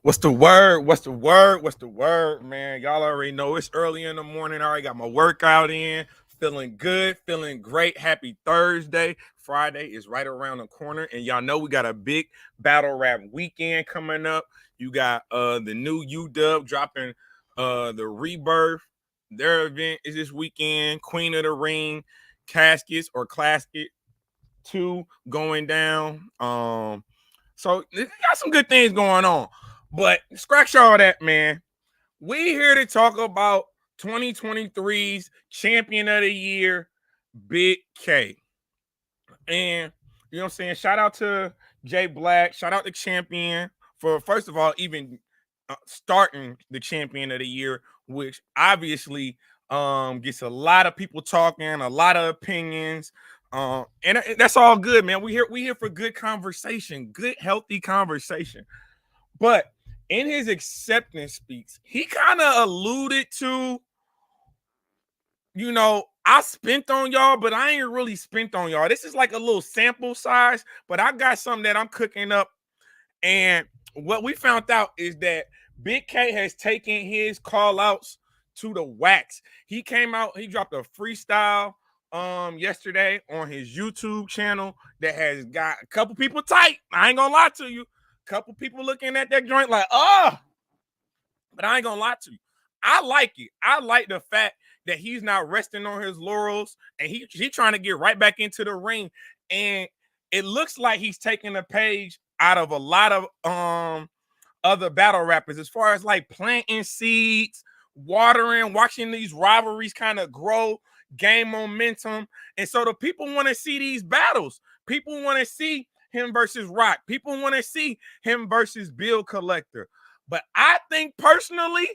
What's the word? What's the word? What's the word, man? Y'all already know it's early in the morning. I already got my workout in. Feeling good, feeling great. Happy Thursday. Friday is right around the corner. And y'all know we got a big battle rap weekend coming up. You got the new UW dropping the Rebirth. Their event is this weekend. Queen of the Ring, Caskets or Clasket 2 going down. So got some good things going on. But scratch all that, man. We here to talk about 2023's champion of the year, Big K. And you know what I'm saying? Shout out to Jay Black. Shout out to Champion for, first of all, even starting the champion of the year, which obviously gets a lot of people talking, a lot of opinions. And that's all good, man. We here for good conversation, good, healthy conversation. But in his acceptance speech, he kind of alluded to, you know, I spent on y'all, but I ain't really spent on y'all. This is like a little sample size, but I got something that I'm cooking up. And what we found out is that Big K has taken his call outs to the wax. He came out, he dropped a freestyle yesterday on his YouTube channel that has got a couple people tight. I ain't gonna lie to you. Couple people looking at that joint like, oh, but I ain't gonna lie to you. I like it. I like the fact that he's not resting on his laurels and he trying to get right back into the ring. And it looks like he's taking a page out of a lot of other battle rappers as far as like planting seeds, watering, watching these rivalries kind of grow, gain momentum. And so the people want to see these battles. People want to see him versus Roc. People want to see him versus Bill Collector. But I think personally,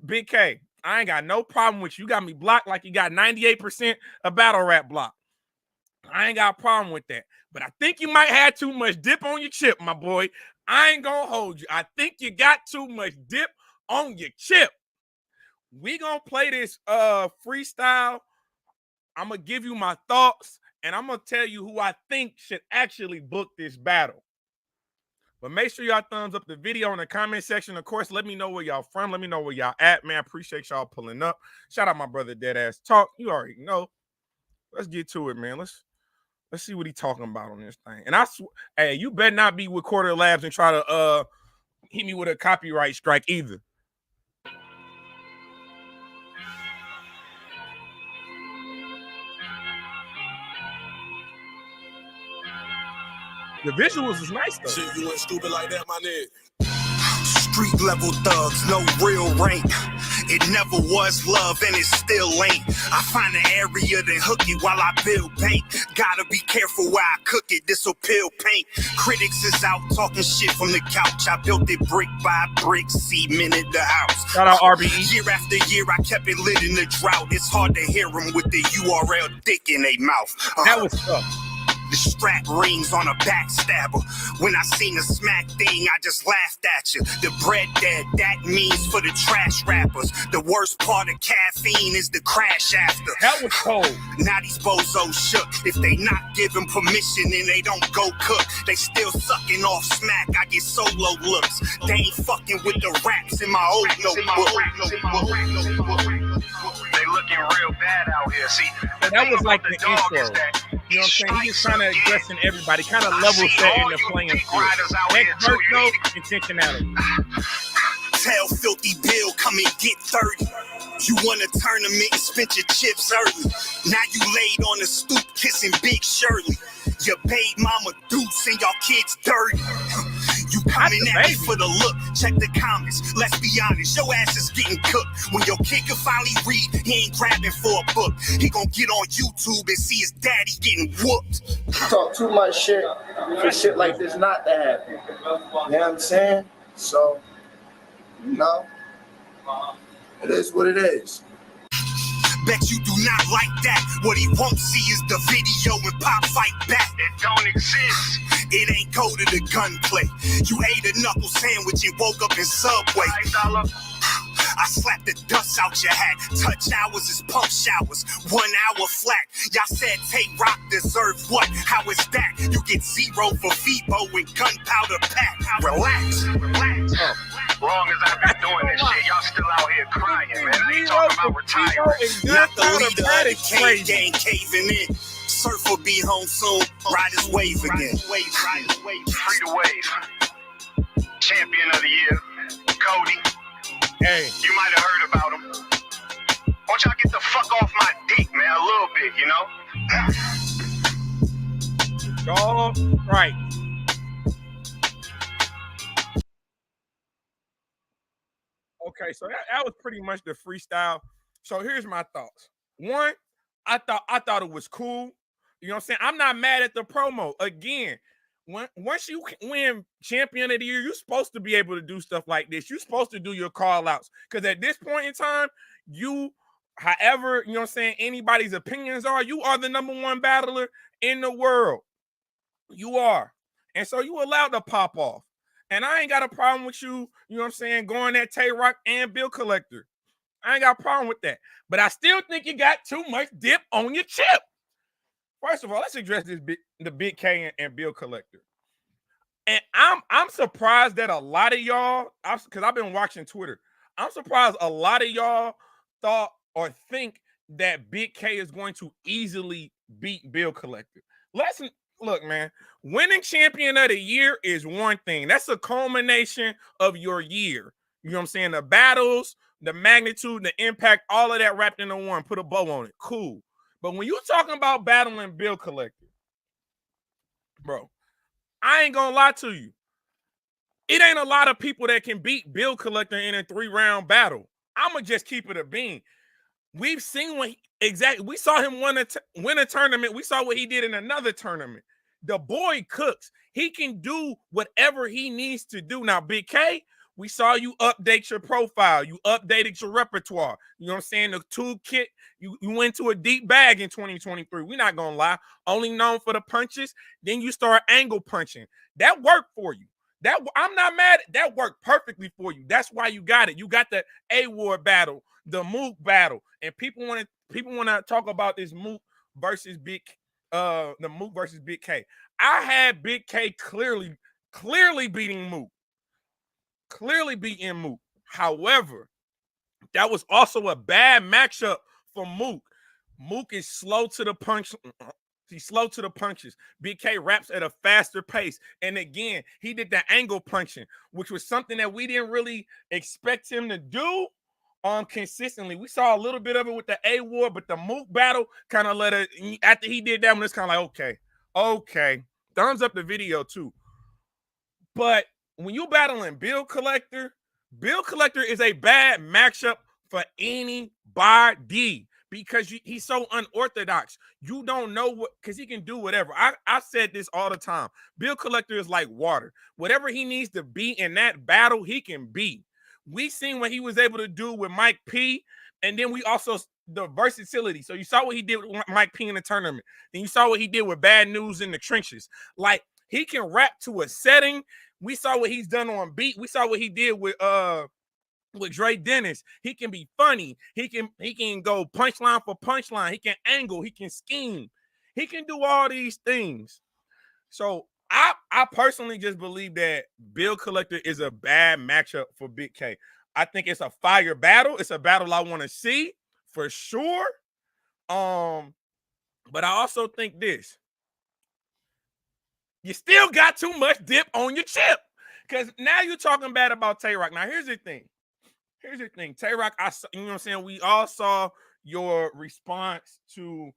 Big K, I ain't got no problem with you. You got me blocked like you got 98% of battle rap block. I ain't got a problem with that. But I think you might have too much dip on your chip, my boy. I ain't gonna hold you. I think you got too much dip on your chip. We gonna play this freestyle. I'm gonna give you my thoughts, and I'm gonna tell you who I think should actually book this battle. But make sure y'all thumbs up the video in the comment section. Of course, let me know where y'all from. Let me know where y'all at, man. Appreciate y'all pulling up. Shout out my brother Deadass Talk. You already know. Let's get to it, man. Let's see what he talking about on this thing. And I swear, hey, you better not be with Quarter Labs and try to hit me with a copyright strike either. The visuals is nice though. Shit, you went stupid like that, my nigga. Street level thugs, no real rank. It never was love and it still ain't. I find an area then hook it while I build paint. Gotta be careful where I cook it, this'll peel paint. Critics is out talking shit from the couch. I built it brick by brick, cemented the house. Shout out RBE. Year after year, I kept it lit in the drought. It's hard to hear them with the URL dick in their mouth. That was tough. The strap rings on a backstabber. When I seen the smack thing, I just laughed at you. The bread dead, that means for the trash rappers. The worst part of caffeine is the crash after. That was cold. Now these bozos shook. If they not giving permission and they don't go cook, they still sucking off smack. I get solo looks. They ain't fucking with the raps in my old notebook. They looking real bad out here. See, so that was like the intro. You know what I'm saying? He just trying to addressing everybody, kind of level setting the playing field. Next verse though, intentionality. Tell Filthy Bill, come and get 30. You won a tournament and spent your chips early. Now you laid on the stoop kissing Big Shirley. Your babe mama deuce and y'all kids dirty. You coming at me for the look, check the comments. Let's be honest, your ass is getting cooked. When your kid can finally read, he ain't grabbing for a book. He gon' get on YouTube and see his daddy getting whooped. Talk too much shit for shit like this not to happen. You know what I'm saying? So, you know, it is what it is. Bet you do not like that. What he won't see is the video and Pop fight back. It don't exist. It ain't go to the gunplay. You ate a knuckle sandwich and woke up in Subway. $5. I I slap the dust out your hat. Touch hours is pump showers. 1 hour flat. Y'all said Tay Roc deserve what? How is that? You get 0 for FIBO and gunpowder pack. Relax. Long as I've been doing this shit, y'all still out here crying, man. I ain't talking about retiring. Not the leader of the cave gang caving in. Surf will be home soon. Ride his wave again. Free to wave. Champion of the year, COTY. Hey, You might have heard about him. Why don't y'all get the fuck off my dick, man, a little bit, you know? all right. Okay, so that was pretty much the freestyle. So here's my thoughts. One, I thought it was cool. You know what I'm saying? I'm not mad at the promo. Again, once you win champion of the year, you're supposed to be able to do stuff like this. You're supposed to do your call outs. Because at this point in time, however, you know what I'm saying, anybody's opinions are, you are the #1 battler in the world. You are. And so you allowed to pop off. And I ain't got a problem with you, you know what I'm saying, going at Tay Roc and Bill Collector. I ain't got a problem with that. But I still think you got too much dip on your chip. First of all, let's address the Big K and Bill Collector. And I'm surprised that a lot of y'all, because I've been watching Twitter, I'm surprised a lot of y'all thought or think that Big K is going to easily beat Bill Collector. Look, man, winning champion of the year is one thing. That's a culmination of your year. You know what I'm saying? The battles, the magnitude, the impact, all of that wrapped into one. Put a bow on it. Cool. But when you're talking about battling Bill Collector, bro, I ain't gonna lie to you. It ain't a lot of people that can beat Bill Collector in a 3-round battle. I'ma just keep it a bean. We've seen we saw him win a tournament. We saw what he did in another tournament. The boy cooks. He can do whatever he needs to do. Now, Big K, we saw you update your profile. You updated your repertoire. You know what I'm saying? The toolkit, you went to a deep bag in 2023. We're not going to lie. Only known for the punches. Then you start angle punching. That worked for you. I'm not mad. That worked perfectly for you. That's why you got it. You got the A-Ward battle, the Mook battle. And people want to talk about this Mook versus the Mook versus Big K. I had Big K clearly beating Mook. Clearly beating Mook. However, that was also a bad matchup for Mook. Mook is slow to the punch. He's slow to the punches. Big K raps at a faster pace. And again, he did the angle punching, which was something that we didn't really expect him to do consistently. We saw a little bit of it with the A-Ward, but the Mook battle kind of after he did that one, it's kind of like, okay. Thumbs up the video too. But when you battling Bill Collector is a bad matchup for anybody because he's so unorthodox. You don't know what, because he can do whatever. I said this all the time. Bill Collector is like water. Whatever he needs to be in that battle, he can be. We seen what he was able to do with Mike P. And then we also, the versatility. So you saw what he did with Mike P in the tournament. Then you saw what he did with Bad News in the trenches. Like, he can rap to a setting. We saw what he's done on beat. We saw what he did with Dre Dennis. He can be funny. He can go punchline for punchline. He can angle. He can scheme. He can do all these things. So I personally just believe that Bill Collector is a bad matchup for Big K. I think it's a fire battle. It's a battle I want to see for sure. But I also think this. You still got too much dip on your chip. Because now you're talking bad about Tay Roc. Now, here's the thing. Tay Roc, you know what I'm saying? We all saw your response to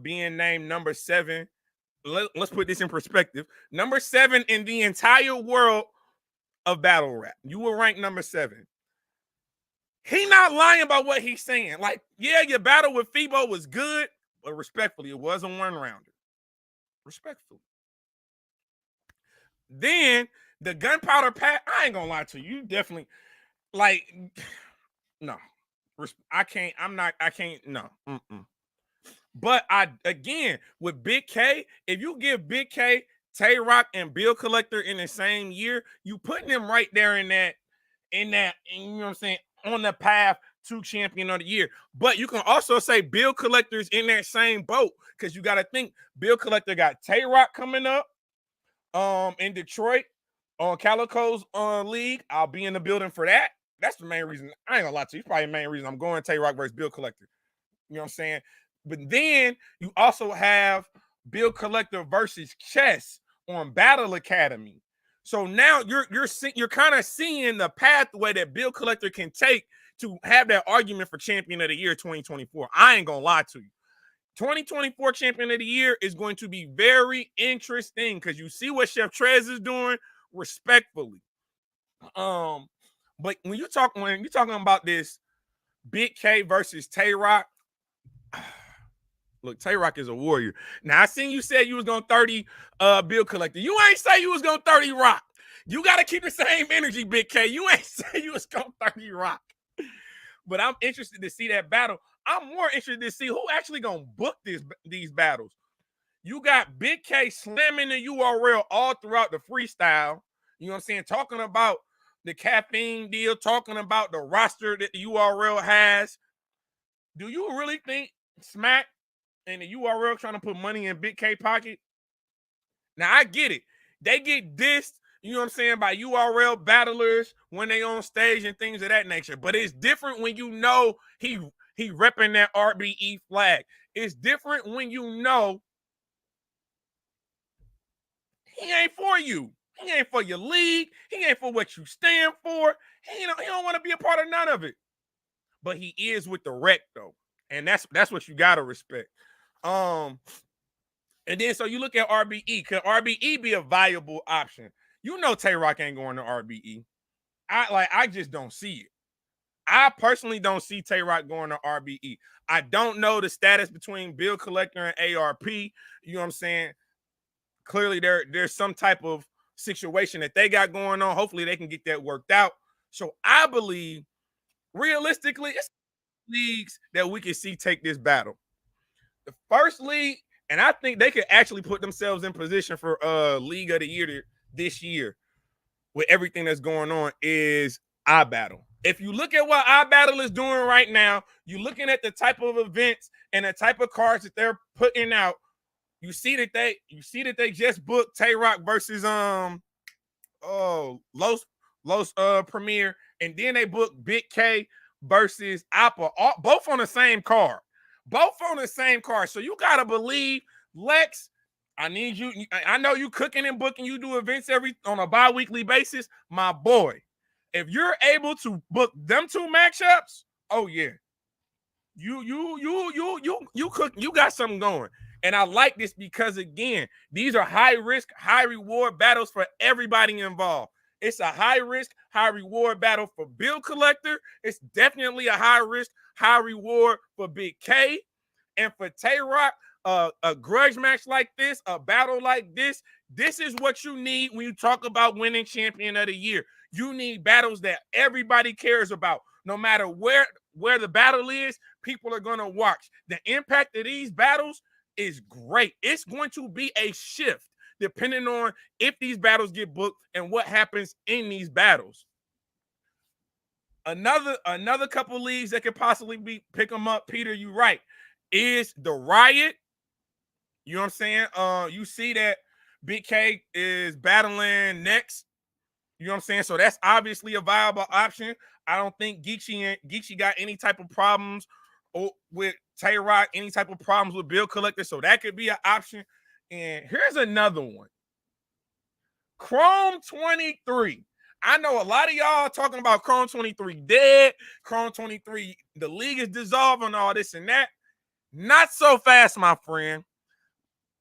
being named number 7. Let's put this in perspective. Number 7 in the entire world of battle rap. You were ranked number 7. He not lying about what he's saying. Like, yeah, your battle with FIBO was good, but respectfully, it was a 1-rounder. Respectfully. Then the gunpowder pack, I ain't gonna lie to you. You definitely, like, no. I can't, no. But again, with Big K, if you give Big K, Tay Roc, and Bill Collector in the same year, you putting them right there in that, you know what I'm saying, on the path to champion of the year. But you can also say Bill Collector's in that same boat because you got to think Bill Collector got Tay Roc coming up in Detroit on Calico's league. I'll be in the building for that. That's the main reason. I ain't gonna lie to you. It's probably the main reason I'm going Tay Roc versus Bill Collector. You know what I'm saying? But then you also have Bill Collector versus Chess on Battle Academy. So now you're kind of seeing the pathway that Bill Collector can take to have that argument for champion of the year 2024. I ain't gonna lie to you. 2024 champion of the year is going to be very interesting because you see what Chef Trez is doing respectfully. But when you're talking about this Big K versus Tay Roc, look, Tay Roc is a warrior. Now, I seen you said you was going to 30 Bill Collector. You ain't say you was going to 30 Roc. You got to keep the same energy, Big K. You ain't say you was going to 30 Roc. But I'm interested to see that battle. I'm more interested to see who actually going to book these battles. You got Big K slamming the URL all throughout the freestyle. You know what I'm saying? Talking about the caffeine deal, talking about the roster that the URL has. Do you really think Smack and the URL trying to put money in Big K pocket? Now, I get it. They get dissed, you know what I'm saying, by URL battlers when they on stage and things of that nature. But it's different when you know he repping that RBE flag. It's different when you know he ain't for you. He ain't for your league. He ain't for what you stand for. He don't want to be a part of none of it. But he is with the rec, though. And that's what you gotta respect. And then so you look at RBE. Could RBE be a viable option? You know Tay Roc ain't going to RBE. I just don't see it. I personally don't see Tay Roc going to RBE. I don't know the status between Bill Collector and ARP. You know what I'm saying? Clearly, there's some type of situation that they got going on. Hopefully, they can get that worked out. So I believe, realistically, it's leagues that we can see take this battle. The first league, and I think they could actually put themselves in position for League of the Year this year with everything that's going on, is iBattle. If you look at what iBattle is doing right now, you're looking at the type of events and the type of cards that they're putting out. You see that they just booked Tay Roc versus Los Premier, and then they booked Big K versus Apple, both on the same card. So you gotta believe, Lex. I need you. I know you cooking and booking. You do events on a bi-weekly basis, my boy. If you're able to book them two matchups, oh yeah, you cook. You got something going. And I like this because, again, these are high-risk, high-reward battles for everybody involved. It's a high-risk, high-reward battle for Bill Collector. It's definitely a high-risk, high-reward for Big K. And for Tay Roc, a grudge match like this, a battle like this is what you need when you talk about winning champion of the year. You need battles that everybody cares about. No matter where the battle is, people are going to watch. The impact of these battles is great. It's going to be a shift depending on if these battles get booked and what happens in these battles. Another couple leagues that could possibly pick them up, Peter, you right, is the Riot. You know what I'm saying? You see that Big K is battling next. You know what I'm saying? So that's obviously a viable option. I don't think Geechee got any type of problems with Tay Roc, any type of problems with Bill Collector, so that could be an option. And here's another one. Chrome 23. I know a lot of y'all talking about Chrome 23 dead, Chrome 23, the league is dissolving, all this and that. Not so fast, my friend.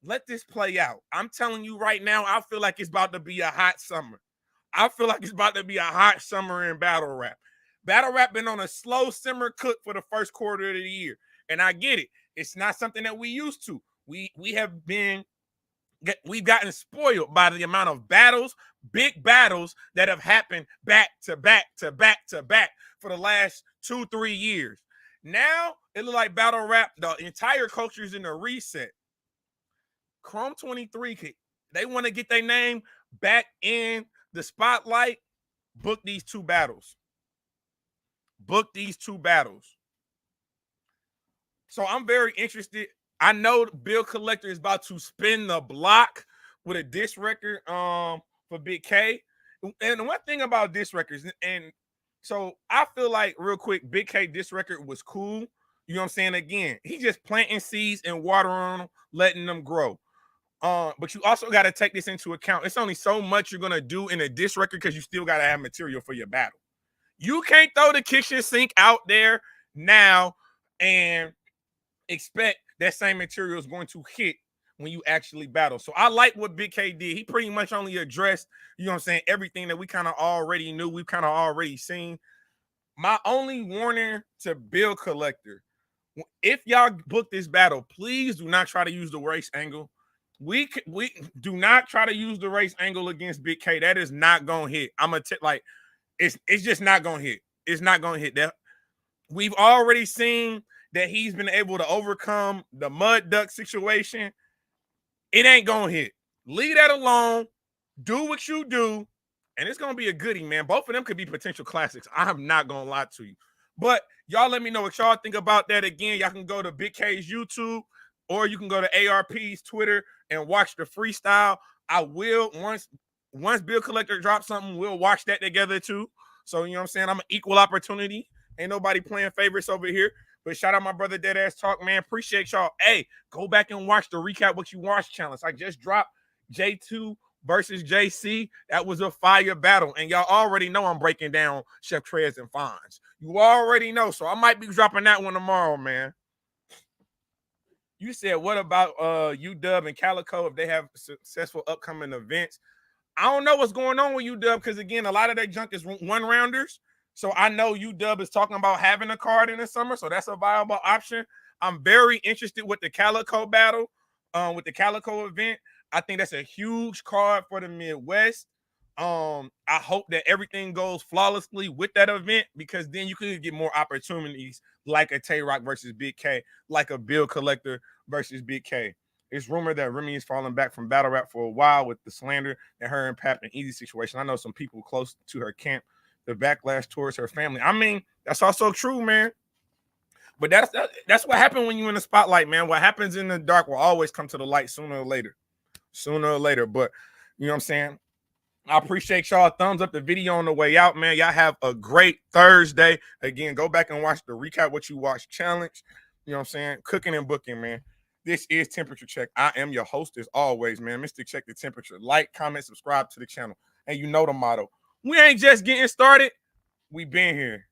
Let this play out. I'm telling you right now, I feel like it's about to be a hot summer. I feel like it's about to be a hot summer in battle rap. Battle rap been on a slow simmer cook for the first quarter of the year. And I get it. It's not something that we used to. We've gotten spoiled by the amount of battles, big battles that have happened back to back to back to back for the last 2-3 years. Now it looks like battle rap, the entire culture is in a reset. Chrome 23, they want to get their name back in the spotlight, book these two battles. book these 2 battles. So I'm very interested. I know Bill Collector is about to spin the block with a diss record for Big K. And one thing about diss records, and so I feel like real quick, Big K diss record was cool. You know what I'm saying? Again, he just planting seeds and watering them, letting them grow. But you also got to take this into account. It's only so much you're gonna do in a diss record because you still got to have material for your battle. You can't throw the kitchen sink out there now and expect that same material is going to hit when you actually battle. So I like what Big K did. He pretty much only addressed, you know what I'm saying, everything that we kind of already knew, we've kind of already seen. My only warning to Bill Collector, if y'all book this battle, please do not try to use the race angle. We do not try to use the race angle against Big K. That is not gonna hit. I'm gonna like it's just not gonna hit. It's not gonna hit. That we've already seen that he's been able to overcome the mud duck situation. It ain't gonna hit. Leave that alone. Do what you do, and it's gonna be a goodie, man. Both of them could be potential classics. I'm not gonna lie to you. But y'all let me know what y'all think about that. Again, y'all can go to Big K's YouTube, or you can go to ARP's Twitter and watch the freestyle. I will once Bill Collector drops something, we'll watch that together too. So you know what I'm saying? I'm an equal opportunity. Ain't nobody playing favorites over here. But shout out my brother Deadass Talk, man. Appreciate y'all. Hey, go back and watch the Recap What You Watch challenge. I just dropped J2 versus JC. That was a fire battle. And y'all already know I'm breaking down Chef Trez and Fonz. You already know. So I might be dropping that one tomorrow, man. You said, what about UW and Calico if they have successful upcoming events? I don't know what's going on with UW because, again, a lot of their junk is one-rounders. So I know UW is talking about having a card in the summer, so that's a viable option. I'm very interested with the Calico battle, with the Calico event. I think that's a huge card for the Midwest. I hope that everything goes flawlessly with that event because then you could get more opportunities like a Tay Roc versus Big K, like a Bill Collector versus Big K. It's rumored that Remy is falling back from battle rap for a while with the slander and her and Pap and Easy situation. I know some people close to her camp, the backlash towards her family. I mean, that's also true, man. But that's what happened when you're in the spotlight, man. What happens in the dark will always come to the light sooner or later. Sooner or later. But you know what I'm saying? I appreciate y'all. Thumbs up the video on the way out, man. Y'all have a great Thursday. Again, go back and watch the Recap What You Watch challenge. You know what I'm saying? Cooking and booking, man. This is Temperature Check. I am your host as always, man. Mr. Check the Temperature. Like, comment, subscribe to the channel. And you know the motto. We ain't just getting started. We been here.